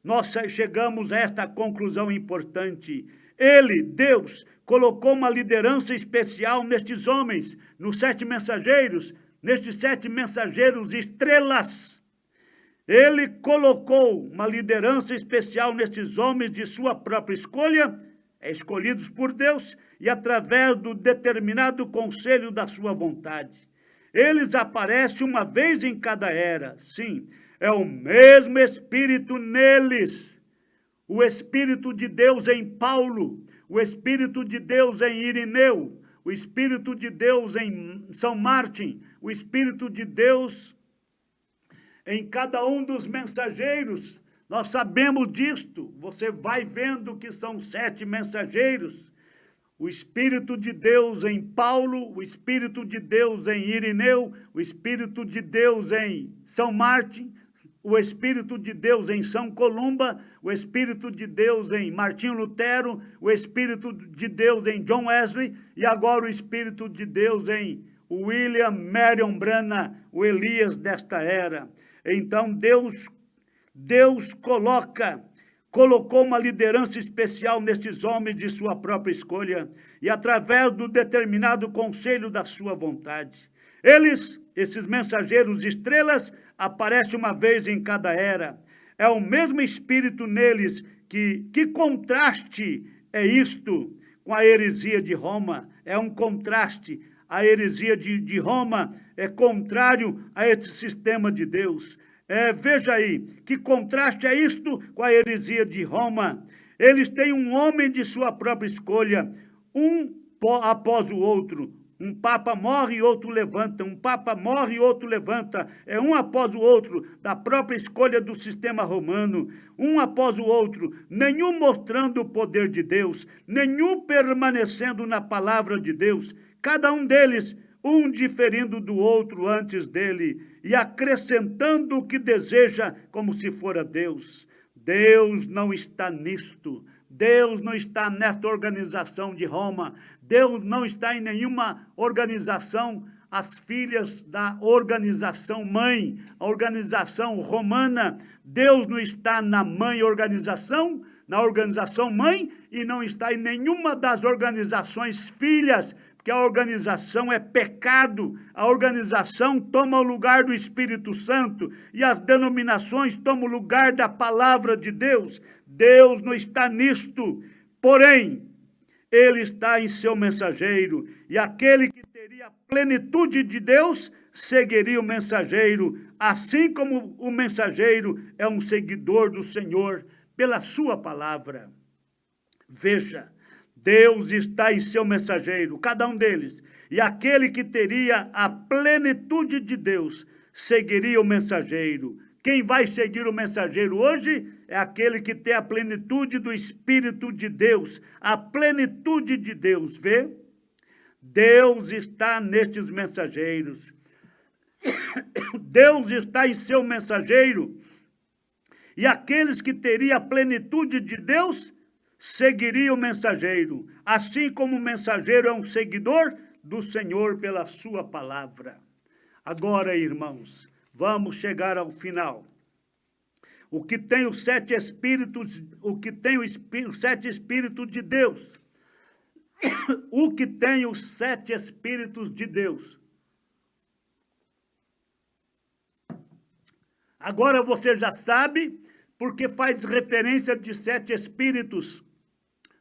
nós chegamos a esta conclusão importante. Ele, Deus, colocou uma liderança especial nestes homens, nos 7 mensageiros, nestes 7 mensageiros estrelas. Ele colocou uma liderança especial nestes homens de sua própria escolha, escolhidos por Deus, e através do determinado conselho da sua vontade. Eles aparecem uma vez em cada era, sim, é o mesmo Espírito neles. O Espírito de Deus em Paulo, o Espírito de Deus em Irineu, o Espírito de Deus em São Martim, o Espírito de Deus em cada um dos mensageiros. Nós sabemos disto. Você vai vendo que são 7 mensageiros. O Espírito de Deus em Paulo, o Espírito de Deus em Irineu, o Espírito de Deus em São Martim, o Espírito de Deus em São Columba, o Espírito de Deus em Martinho Lutero, o Espírito de Deus em John Wesley e agora o Espírito de Deus em William Marion Branham, o Elias desta era. Então Deus colocou uma liderança especial nestes homens de sua própria escolha e através do determinado conselho da sua vontade. Esses mensageiros estrelas, aparecem uma vez em cada era. É o mesmo Espírito neles. Que contraste é isto com a heresia de Roma? É um contraste. A heresia de Roma é contrário a esse sistema de Deus. Veja aí, que contraste é isto com a heresia de Roma? Eles têm um homem de sua própria escolha, um após o outro. Um papa morre e outro levanta, um papa morre e outro levanta. É um após o outro, da própria escolha do sistema romano. Um após o outro, nenhum mostrando o poder de Deus, nenhum permanecendo na palavra de Deus. Cada um deles, um diferindo do outro antes dele, e acrescentando o que deseja como se fora Deus. Deus não está nisto. Deus não está nesta organização de Roma. Deus não está em nenhuma organização, as filhas da organização mãe, a organização romana. Deus não está na mãe organização, na organização mãe, e não está em nenhuma das organizações filhas, porque a organização é pecado, a organização toma o lugar do Espírito Santo, e as denominações tomam o lugar da palavra de Deus. Deus não está nisto, porém, ele está em seu mensageiro, e aquele que teria a plenitude de Deus seguiria o mensageiro, assim como o mensageiro é um seguidor do Senhor pela sua palavra. Veja, Deus está em seu mensageiro, cada um deles, e aquele que teria a plenitude de Deus seguiria o mensageiro. Quem vai seguir o mensageiro hoje é aquele que tem a plenitude do Espírito de Deus, a plenitude de Deus, vê? Deus está nestes mensageiros. Deus está em seu mensageiro, e aqueles que teriam a plenitude de Deus seguiriam o mensageiro, assim como o mensageiro é um seguidor do Senhor pela sua palavra. Agora, irmãos, vamos chegar ao final. O que tem os 7 espíritos, os 7 espíritos de Deus. O que tem os 7 espíritos de Deus. Agora você já sabe, porque faz referência de 7 espíritos,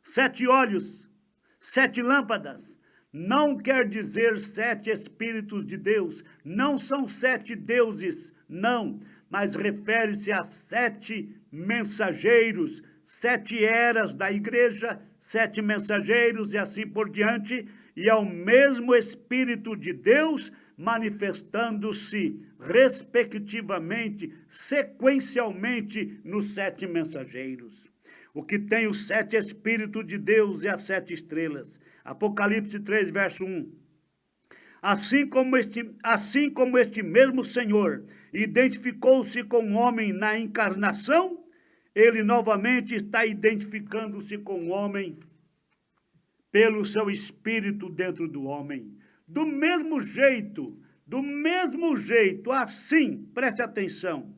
7 olhos, 7 lâmpadas. Não quer dizer 7 espíritos de Deus, não são 7 deuses, não, mas refere-se a 7 mensageiros, 7 eras da igreja, 7 mensageiros e assim por diante, e é o mesmo Espírito de Deus manifestando-se respectivamente, sequencialmente nos 7 mensageiros. O que tem os 7 Espíritos de Deus e as 7 estrelas. Apocalipse 3, verso 1. Assim como este mesmo Senhor identificou-se com o homem na encarnação, ele novamente está identificando-se com o homem pelo seu espírito dentro do homem. Do mesmo jeito, assim, preste atenção,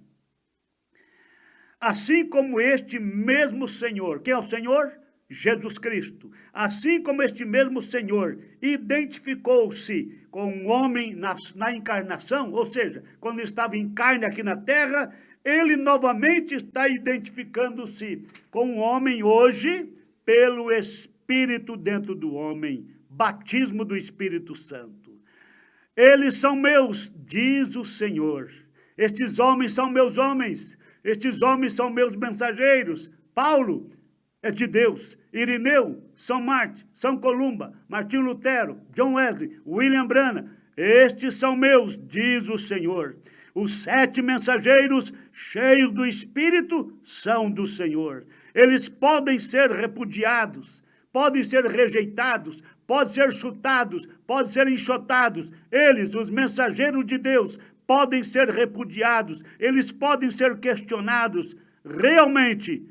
assim como este mesmo Senhor, quem é o Senhor? Jesus Cristo. Assim como este mesmo Senhor identificou-se com o homem na encarnação, ou seja, quando estava em carne aqui na terra, ele novamente está identificando-se com o homem hoje pelo Espírito dentro do homem, batismo do Espírito Santo. Eles são meus, diz o Senhor. Estes homens são meus homens, estes homens são meus mensageiros. Paulo é de Deus, Irineu, São Martin, São Columba, Martinho Lutero, John Wesley, William Branham, estes são meus, diz o Senhor. Os 7 mensageiros cheios do Espírito são do Senhor. Eles podem ser repudiados, podem ser rejeitados, podem ser chutados, podem ser enxotados. Eles, os mensageiros de Deus, podem ser repudiados, eles podem ser questionados. Realmente,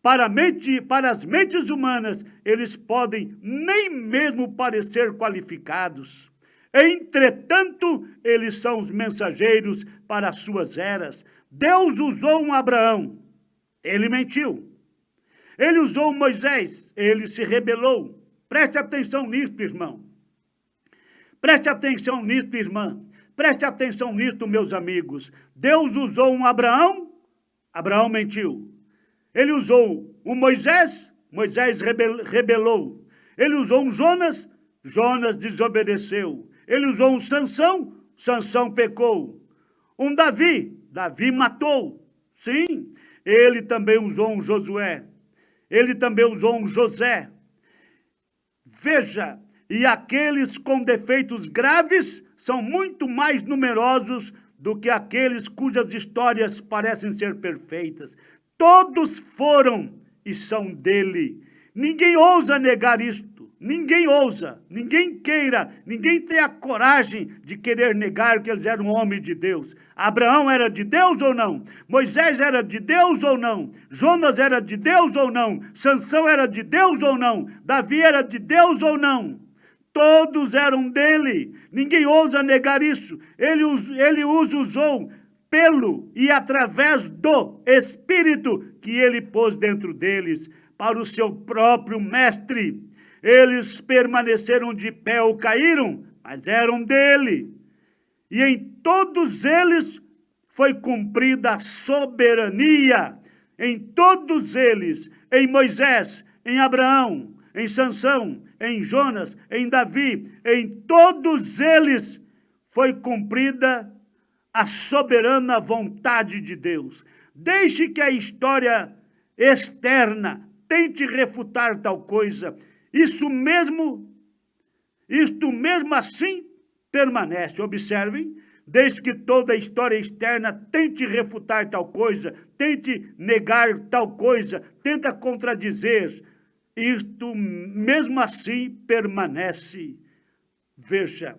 para as mentes humanas, eles podem nem mesmo parecer qualificados. Entretanto, eles são os mensageiros para as suas eras. Deus usou um Abraão, ele mentiu. Ele usou Moisés, ele se rebelou. Preste atenção nisso, irmão. Preste atenção nisso, irmã. Preste atenção nisso, meus amigos. Deus usou um Abraão, Abraão mentiu. Ele usou um Moisés, Moisés rebelou. Ele usou um Jonas, Jonas desobedeceu. Ele usou um Sansão, Sansão pecou. Um Davi, Davi matou. Sim, ele também usou um Josué. Ele também usou um José. Veja, e aqueles com defeitos graves são muito mais numerosos do que aqueles cujas histórias parecem ser perfeitas. Todos foram e são dele. Ninguém ousa negar isto. ninguém ousa, ninguém queira, ninguém tem a coragem de querer negar que eles eram homens de Deus. Abraão era de Deus ou não? Moisés era de Deus ou não? Jonas era de Deus ou não? Sansão era de Deus ou não? Davi era de Deus ou não? Todos eram dele. Ninguém ousa negar isso. Ele os usou pelo e através do Espírito que ele pôs dentro deles para o seu próprio mestre. Eles permaneceram de pé ou caíram, mas eram dele. E em todos eles foi cumprida a soberania. Em todos eles, em Moisés, em Abraão, em Sansão, em Jonas, em Davi, em todos eles foi cumprida a soberana vontade de Deus. Deixe que a história externa tente refutar tal coisa. Isto mesmo assim permanece. Observem, desde que toda a história externa tente refutar tal coisa, tente negar tal coisa, tenta contradizer, isto mesmo assim permanece. Veja,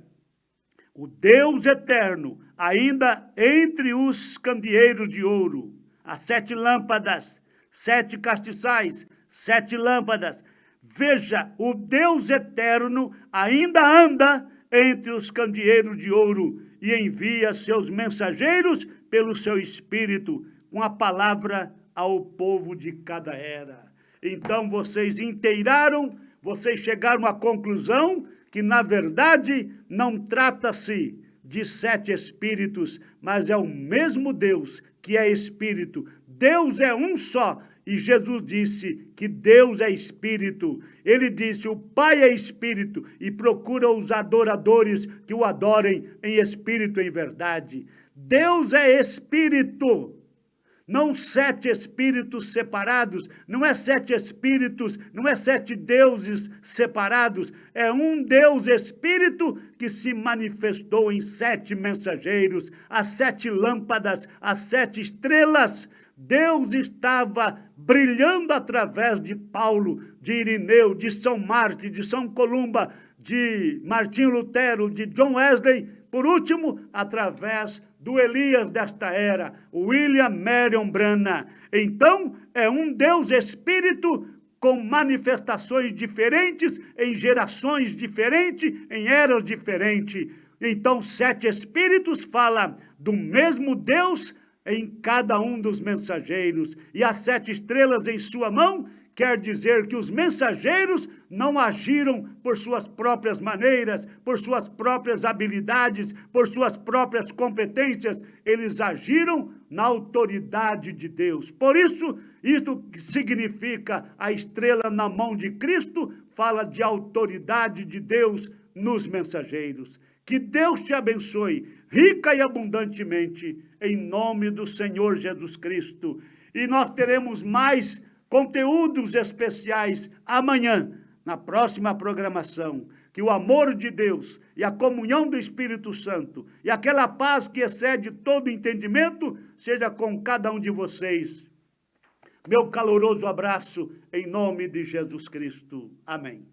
o Deus eterno, ainda entre os candeeiros de ouro, as 7 lâmpadas, 7 castiçais, 7 lâmpadas. Veja, o Deus eterno ainda anda entre os candeeiros de ouro e envia seus mensageiros pelo seu Espírito, com a palavra ao povo de cada era. Então vocês inteiraram, vocês chegaram à conclusão que, na verdade, não trata-se de 7 espíritos, mas é o mesmo Deus que é Espírito. Deus é um só. E Jesus disse que Deus é Espírito. Ele disse, o Pai é Espírito e procura os adoradores que o adorem em Espírito e em verdade. Deus é Espírito. Não 7 espíritos separados, não é 7 espíritos, não é 7 deuses separados. É um Deus Espírito que se manifestou em 7 mensageiros, as 7 lâmpadas, as 7 estrelas. Deus estava brilhando através de Paulo, de Irineu, de São Martin, de São Columba, de Martinho Lutero, de John Wesley, por último, através do Elias desta era, William Marion Branham. Então, é um Deus Espírito com manifestações diferentes, em gerações diferentes, em eras diferentes. Então, 7 espíritos falam do mesmo Deus em cada um dos mensageiros. E as 7 estrelas em sua mão quer dizer que os mensageiros não agiram por suas próprias maneiras, por suas próprias habilidades, por suas próprias competências. Eles agiram na autoridade de Deus. Por isso, isto significa a estrela na mão de Cristo, fala de autoridade de Deus nos mensageiros. Que Deus te abençoe, rica e abundantemente, em nome do Senhor Jesus Cristo. E nós teremos mais conteúdos especiais amanhã, na próxima programação. Que o amor de Deus e a comunhão do Espírito Santo e aquela paz que excede todo entendimento seja com cada um de vocês. Meu caloroso abraço em nome de Jesus Cristo. Amém.